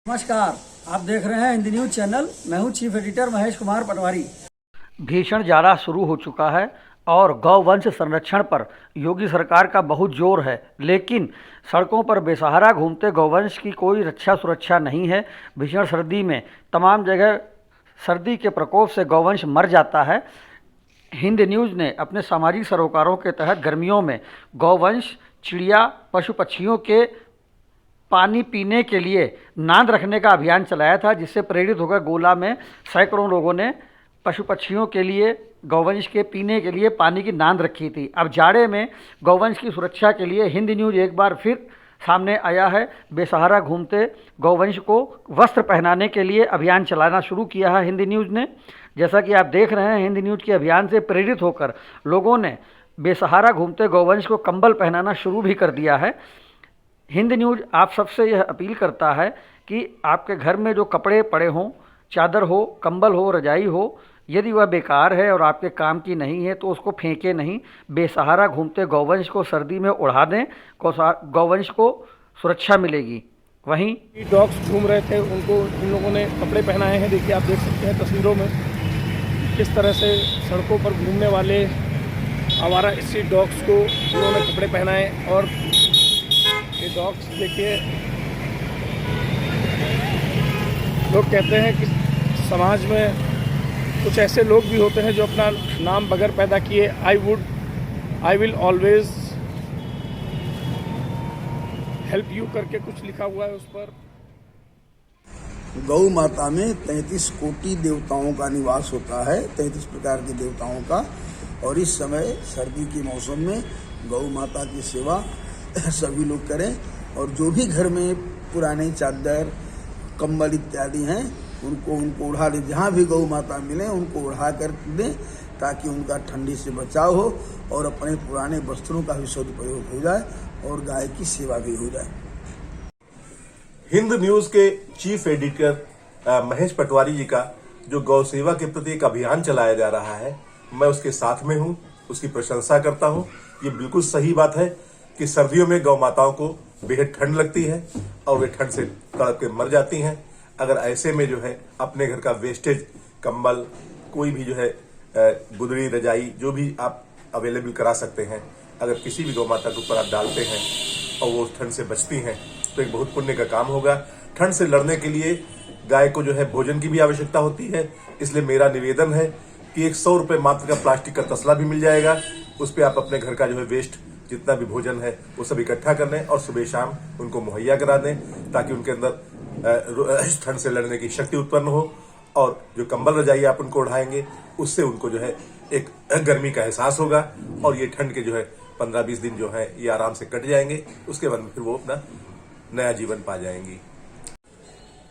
नमस्कार, आप देख रहे हैं हिंदी न्यूज चैनल। मैं हूं चीफ एडिटर महेश कुमार पटवारी। भीषण जाड़ा शुरू हो चुका है और गौवंश संरक्षण पर योगी सरकार का बहुत जोर है, लेकिन सड़कों पर बेसहारा घूमते गौवंश की कोई रक्षा सुरक्षा नहीं है। भीषण सर्दी में तमाम जगह सर्दी के प्रकोप से गौवंश मर जाता है। हिंद न्यूज़ ने अपने सामाजिक सरोकारों के तहत गर्मियों में गौवंश, चिड़िया, पशु पक्षियों के पानी पीने के लिए नांद रखने का अभियान चलाया था, जिससे प्रेरित होकर गोला में सैकड़ों लोगों ने पशु पक्षियों के लिए, गौवंश के पीने के लिए पानी की नांद रखी थी। अब जाड़े में गौवंश की सुरक्षा के लिए हिंद न्यूज़ एक बार फिर सामने आया है। बेसहारा घूमते गौवंश को वस्त्र पहनाने के लिए अभियान चलाना शुरू किया है हिंद न्यूज़ ने। जैसा कि आप देख रहे हैं, हिंद न्यूज़ के अभियान से प्रेरित होकर लोगों ने बेसहारा घूमते गौवंश को कंबल पहनाना शुरू भी कर दिया है। हिंद न्यूज़ आप सबसे यह अपील करता है कि आपके घर में जो कपड़े पड़े हों, चादर हो, कंबल हो, रजाई हो, यदि वह बेकार है और आपके काम की नहीं है तो उसको फेंके नहीं। बेसहारा घूमते गौवंश को सर्दी में उड़ा दें, गौवंश को सुरक्षा मिलेगी। वहीं डॉग्स घूम रहे थे, उनको इन लोगों ने कपड़े पहनाए हैं। देखिए, आप देख सकते हैं तस्वीरों में किस तरह से सड़कों पर घूमने वाले आवारा स्ट्रीट डॉग्स को उन्होंने कपड़े पहनाए। और ये डॉग्स देखिए, लोग कहते हैं कि समाज में कुछ ऐसे लोग भी होते हैं जो अपना नाम बगैर पैदा किए I will always help you करके कुछ लिखा हुआ है उस पर। गौ माता में 33 कोटि देवताओं का निवास होता है, 33 प्रकार के देवताओं का। और इस समय सर्दी के मौसम में गौ माता की सेवा सभी लोग करें। और जो भी घर में पुराने चादर, कंबल इत्यादि हैं, उनको उड़ा दें। जहाँ भी गौ माता मिले उनको उड़ा कर दें, ताकि उनका ठंडी से बचाव हो और अपने पुराने वस्त्रों का भी सदुपयोग हो जाए और गाय की सेवा भी हो जाए। हिंद न्यूज के चीफ एडिटर महेश पटवारी जी का जो गौ सेवा के प्रति एक अभियान चलाया जा रहा है, मैं उसके साथ में हूं, उसकी प्रशंसा करता हूं। ये बिल्कुल सही बात है कि सर्दियों में गौ माताओं को बेहद ठंड लगती है और वे ठंड से तड़प के मर जाती हैं। अगर ऐसे में जो है अपने घर का वेस्टेज, कंबल, कोई भी जो है गुदड़ी, रजाई, जो भी आप अवेलेबल करा सकते हैं, अगर किसी भी गौ माता के ऊपर आप डालते हैं और वो ठंड से बचती हैं, तो एक बहुत पुण्य का काम होगा। ठंड से लड़ने के लिए गाय को जो है भोजन की भी आवश्यकता होती है। इसलिए मेरा निवेदन है कि 100 रुपये मात्र का प्लास्टिक का तसला भी मिल जाएगा। उस पर आप अपने घर का जो है वेस्ट, जितना भी भोजन है, वो सब इकट्ठा कर लें और सुबह शाम उनको मुहैया करा दें, ताकि उनके अंदर ठंड से लड़ने की शक्ति उत्पन्न हो। और जो कंबल, रजाई आप उनको उड़ाएंगे, उससे उनको जो है एक गर्मी का एहसास होगा और ये ठंड के जो है 15-20 दिन जो है ये आराम से कट जाएंगे। उसके बाद फिर वो अपना नया जीवन पा जाएंगी।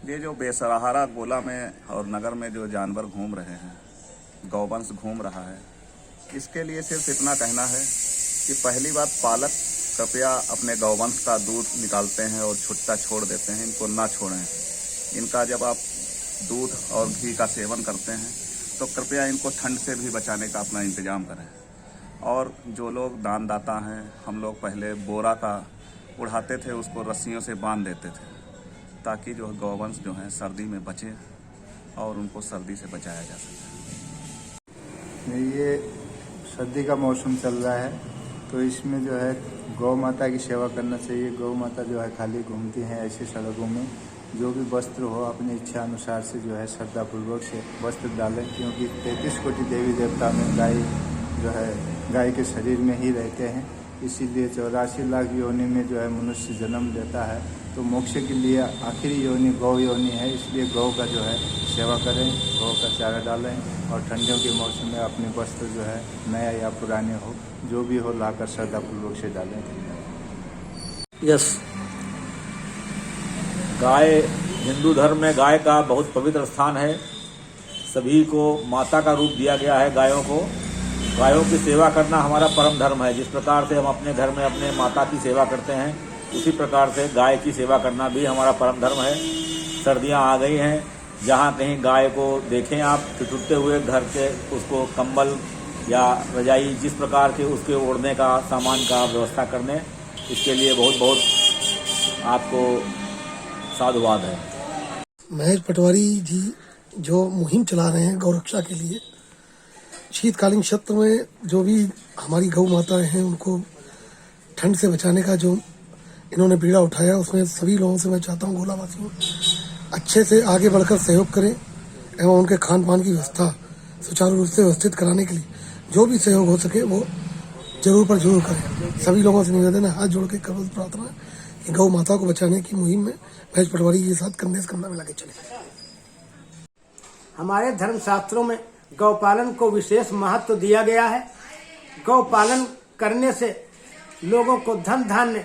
ये जो बेसहारा गोला में और नगर में जो जानवर घूम रहे हैं, गौवंश घूम रहा है, इसके लिए सिर्फ इतना कहना है कि पहली बात, पालक कृपया अपने गौवंश का दूध निकालते हैं और छुट्टा छोड़ देते हैं, इनको ना छोड़ें। इनका जब आप दूध और घी का सेवन करते हैं तो कृपया इनको ठंड से भी बचाने का अपना इंतजाम करें। और जो लोग दानदाता हैं, हम लोग पहले बोरा का उड़ाते थे, उसको रस्सियों से बांध देते थे, ताकि जो गौवंश जो हैं सर्दी में बचे और उनको सर्दी से बचाया जा सके। ये सर्दी का मौसम चल रहा है, तो इसमें जो है गौ माता की सेवा करना चाहिए। गौ माता जो है खाली घूमती हैं ऐसी सड़कों में। जो भी वस्त्र हो अपनी इच्छा अनुसार से जो है श्रद्धापूर्वक से वस्त्र डालें, क्योंकि 33 कोटि देवी देवता में गाय जो है गाय के शरीर में ही रहते हैं। इसीलिए 84 लाख योनि में जो है मनुष्य जन्म लेता है, तो मोक्ष के लिए आखिरी योनि गौ योनि है। इसलिए गौ का जो है सेवा करें, गौ का चारा डालें और ठंडियों के मौसम में अपने वस्त्र जो है नया या पुराने हो, जो भी हो, लाकर श्रद्धापूर्वक से डालें। यस, गाय हिंदू धर्म में गाय का बहुत पवित्र स्थान है। सभी को माता का रूप दिया गया है। गायों की सेवा करना हमारा परम धर्म है। जिस प्रकार से हम अपने घर में अपने माता की सेवा करते हैं, उसी प्रकार से गाय की सेवा करना भी हमारा परम धर्म है। सर्दियां आ गई हैं, जहां कहीं गाय को देखें आप ठिठुरते हुए, घर के उसको कंबल या रजाई, जिस प्रकार के उसके ओढ़ने का सामान का व्यवस्था करने, इसके लिए बहुत बहुत आपको साधुवाद है। महेश पटवारी जी जो मुहिम चला रहे हैं गौरक्षा के लिए, शीतकालीन क्षेत्र में जो भी हमारी गौ माताएं हैं उनको ठंड से बचाने का जो इन्होंने बीड़ा उठाया, उसमें सभी लोगों से मैं चाहता हूँ गोलावासियों अच्छे से आगे बढ़कर सहयोग करें एवं उनके खान पान की व्यवस्था सुचारू रूप से व्यवस्थित कराने के लिए जो भी सहयोग हो सके वो जरूर पर जरूर करें। सभी लोगों से निवेदन है, हाथ जोड़ के करो प्रार्थना है कि गौ माता को बचाने की मुहिम में महेश पटवारी के साथ कंधे से कंधा मिला के चले। हमारे धर्मशास्त्रों में गौपालन को विशेष महत्व दिया गया है। गौपालन करने से लोगों को धन धान्य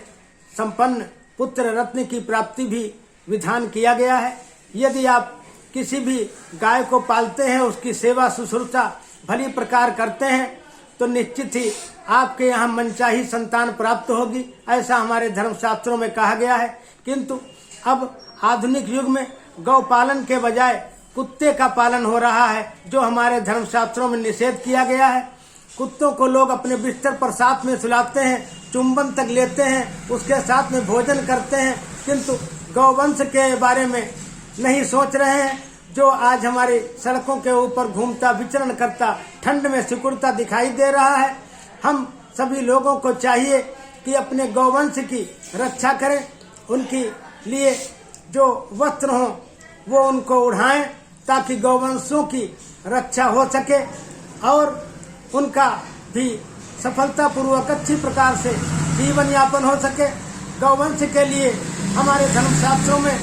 संपन्न पुत्र रत्न की प्राप्ति भी विधान किया गया है। यदि आप किसी भी गाय को पालते हैं, उसकी सेवा शुश्रूषा भली प्रकार करते हैं तो निश्चित ही आपके यहाँ मनचाही संतान प्राप्त होगी, ऐसा हमारे धर्मशास्त्रों में कहा गया है। किंतु अब आधुनिक युग में गौपालन के बजाय कुत्ते का पालन हो रहा है, जो हमारे धर्मशास्त्रों में निषेध किया गया है। कुत्तों को लोग अपने बिस्तर पर साथ में सुलाते हैं, चुंबन तक लेते हैं, उसके साथ में भोजन करते हैं, किंतु गौवंश के बारे में नहीं सोच रहे हैं। जो आज हमारी सड़कों के ऊपर घूमता विचरण करता ठंड में सिकुड़ता दिखाई दे रहा है। हम सभी लोगों को चाहिए कि अपने गौवंश की रक्षा करें, उनके लिए जो वस्त्र हों वो उनको उड़ाएं ताकि गौवंशों की रक्षा हो सके और उनका भी सफलतापूर्वक अच्छी प्रकार से जीवन यापन हो सके। गौवंश के लिए हमारे धर्मशास्त्रों में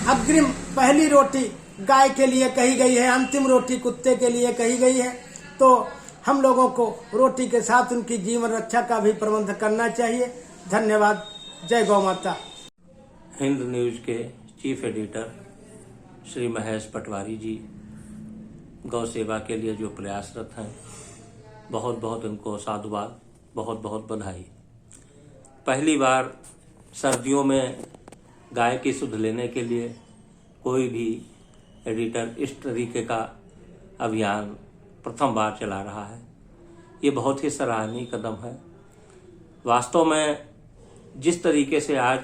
अग्रिम पहली रोटी गाय के लिए कही गई है, अंतिम रोटी कुत्ते के लिए कही गई है। तो हम लोगों को रोटी के साथ उनकी जीवन रक्षा का भी प्रबंध करना चाहिए। धन्यवाद। जय गौ माता। हिंद न्यूज के चीफ एडिटर श्री महेश पटवारी जी गौ सेवा के लिए जो प्रयासरत हैं, बहुत बहुत उनको साधुवाद, बहुत बहुत बधाई। पहली बार सर्दियों में गाय की सुध लेने के लिए कोई भी एडिटर इस तरीके का अभियान प्रथम बार चला रहा है। ये बहुत ही सराहनीय कदम है। वास्तव में जिस तरीके से आज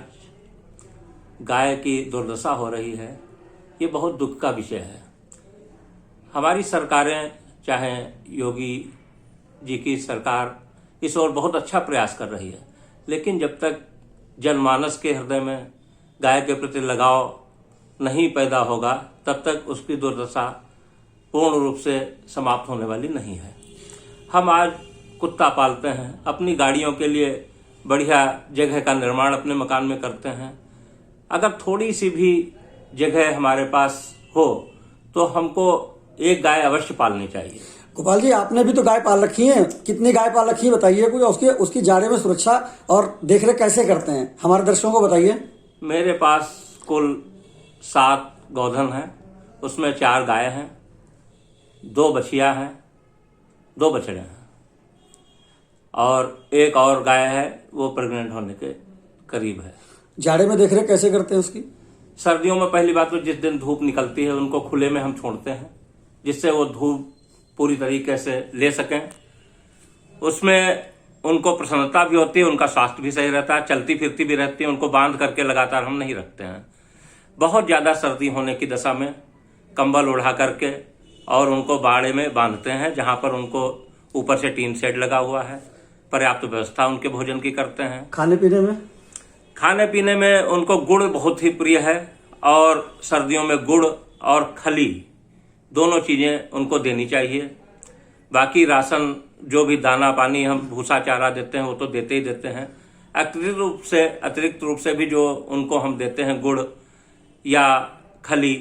गाय की दुर्दशा हो रही है, ये बहुत दुख का विषय है। हमारी सरकारें, चाहे योगी जी की सरकार, इस ओर बहुत अच्छा प्रयास कर रही है, लेकिन जब तक जनमानस के हृदय में गाय के प्रति लगाव नहीं पैदा होगा तब तक उसकी दुर्दशा पूर्ण रूप से समाप्त होने वाली नहीं है। हम आज कुत्ता पालते हैं, अपनी गाड़ियों के लिए बढ़िया जगह का निर्माण अपने मकान में करते हैं। अगर थोड़ी सी भी जगह हमारे पास हो तो हमको एक गाय अवश्य पालनी चाहिए। गोपाल जी, आपने भी तो गाय पाल रखी है, कितनी गाय पाल रखी है बताइए कुछ। उसकी जाड़े में सुरक्षा और देखरेख कैसे करते हैं, हमारे दर्शकों को बताइए। मेरे पास कुल 7 गौधन हैं, उसमें 4 गाय हैं, 2 बछिया हैं, 2 बछड़े हैं और एक और गाय है, वो प्रेग्नेंट होने के करीब है। जाड़े में देखरेख कैसे करते हैं उसकी? सर्दियों में पहली बात तो जिस दिन धूप निकलती है उनको खुले में हम छोड़ते हैं, जिससे वो धूप पूरी तरीके से ले सकें। उसमें उनको प्रसन्नता भी होती है, उनका स्वास्थ्य भी सही रहता है, चलती फिरती भी रहती है। उनको बांध करके लगातार हम नहीं रखते हैं। बहुत ज़्यादा सर्दी होने की दशा में कंबल ओढ़ा करके और उनको बाड़े में बांधते हैं, जहाँ पर उनको ऊपर से टीन शेड लगा हुआ है। पर्याप्त व्यवस्था उनके भोजन की करते हैं। खाने पीने में उनको गुड़ बहुत ही प्रिय है और सर्दियों में गुड़ और खली दोनों चीज़ें उनको देनी चाहिए। बाकी राशन जो भी दाना पानी हम भूसा चारा देते हैं वो तो देते ही देते हैं। अतिरिक्त रूप से भी जो उनको हम देते हैं गुड़ या खली,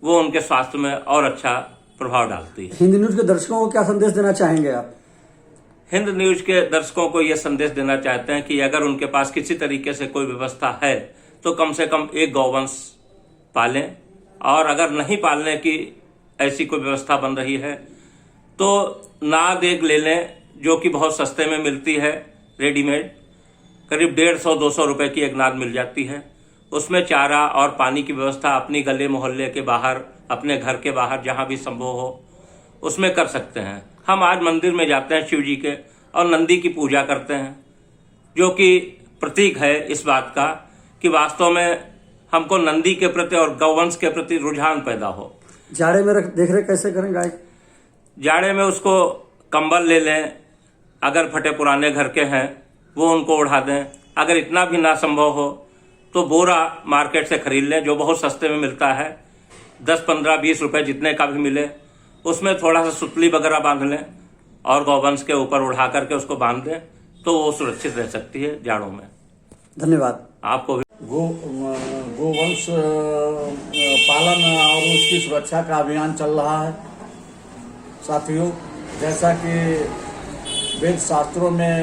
वो उनके स्वास्थ्य में और अच्छा प्रभाव डालती है। हिंद न्यूज के दर्शकों को क्या संदेश देना चाहेंगे आप? हिंद न्यूज के दर्शकों को यह संदेश देना चाहते हैं कि अगर उनके पास किसी तरीके से कोई व्यवस्था है तो कम से कम एक गौवंश पालें, और अगर नहीं पालने की ऐसी कोई व्यवस्था बन रही है तो नाद एक ले लें, जो कि बहुत सस्ते में मिलती है, रेडीमेड। करीब 150-200 रुपए की एक नाद मिल जाती है। उसमें चारा और पानी की व्यवस्था अपनी गले मोहल्ले के बाहर, अपने घर के बाहर जहां भी संभव हो उसमें कर सकते हैं। हम आज मंदिर में जाते हैं शिव जी के और नंदी की पूजा करते हैं, जो कि प्रतीक है इस बात का कि वास्तव में हमको नंदी के प्रति और गौवंश के प्रति रुझान पैदा हो। जाड़े में देख रेख कैसे करें गाय? जाड़े में उसको कंबल ले लें, अगर फटे पुराने घर के हैं वो उनको उड़ा दें। अगर इतना भी ना संभव हो तो बोरा मार्केट से खरीद लें, जो बहुत सस्ते में मिलता है, 10, 15, 20 रुपए जितने का भी मिले, उसमें थोड़ा सा सुतली वगैरह बांध लें और गौवंश के ऊपर उड़ा करके उसको बांध दें तो वो सुरक्षित रह सकती है जाड़ों में। धन्यवाद। आपको भी। गोवंश पालन और उसकी सुरक्षा का अभियान चल रहा है। साथियों, जैसा कि वेद शास्त्रों में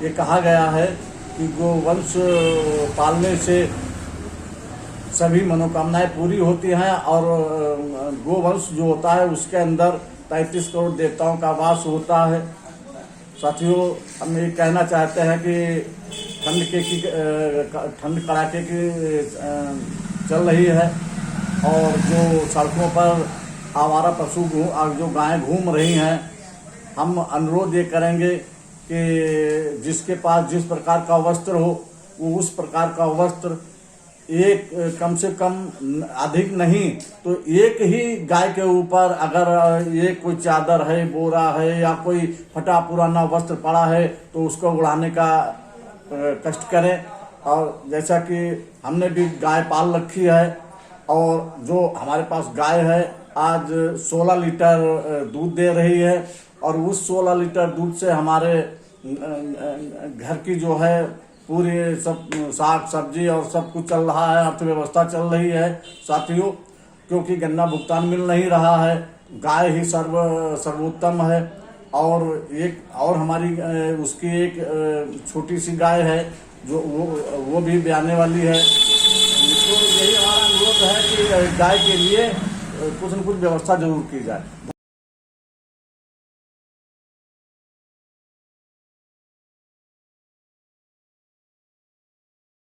ये कहा गया है कि गोवंश पालने से सभी मनोकामनाएं पूरी होती हैं और गोवंश जो होता है उसके अंदर 33 करोड़ देवताओं का वास होता है। साथियों, हम ये कहना चाहते हैं कि ठंड कड़ाके की चल रही है और जो सड़कों पर आवारा पशु जो गायें घूम रही हैं, हम अनुरोध ये करेंगे कि जिसके पास जिस प्रकार का वस्त्र हो वो उस प्रकार का वस्त्र एक कम से कम अधिक नहीं तो एक ही गाय के ऊपर अगर ये कोई चादर है, बोरा है या कोई फटा पुराना वस्त्र पड़ा है तो उसको उड़ाने का कष्ट करें। और जैसा कि हमने भी गाय पाल रखी है और जो हमारे पास गाय है आज 16 लीटर दूध दे रही है और उस 16 लीटर दूध से हमारे घर की जो है पूरी सब साग सब्जी और सब कुछ चल रहा है, अर्थव्यवस्था चल रही है। साथियों, क्योंकि गन्ना भुगतान मिल नहीं रहा है, गाय ही सर्वोत्तम है। और एक और हमारी उसकी एक छोटी सी गाय है जो वो भी ब्याने वाली है। तो यही हमारा अनुरोध है कि गाय के लिए कुछ न कुछ व्यवस्था जरूर की जाए।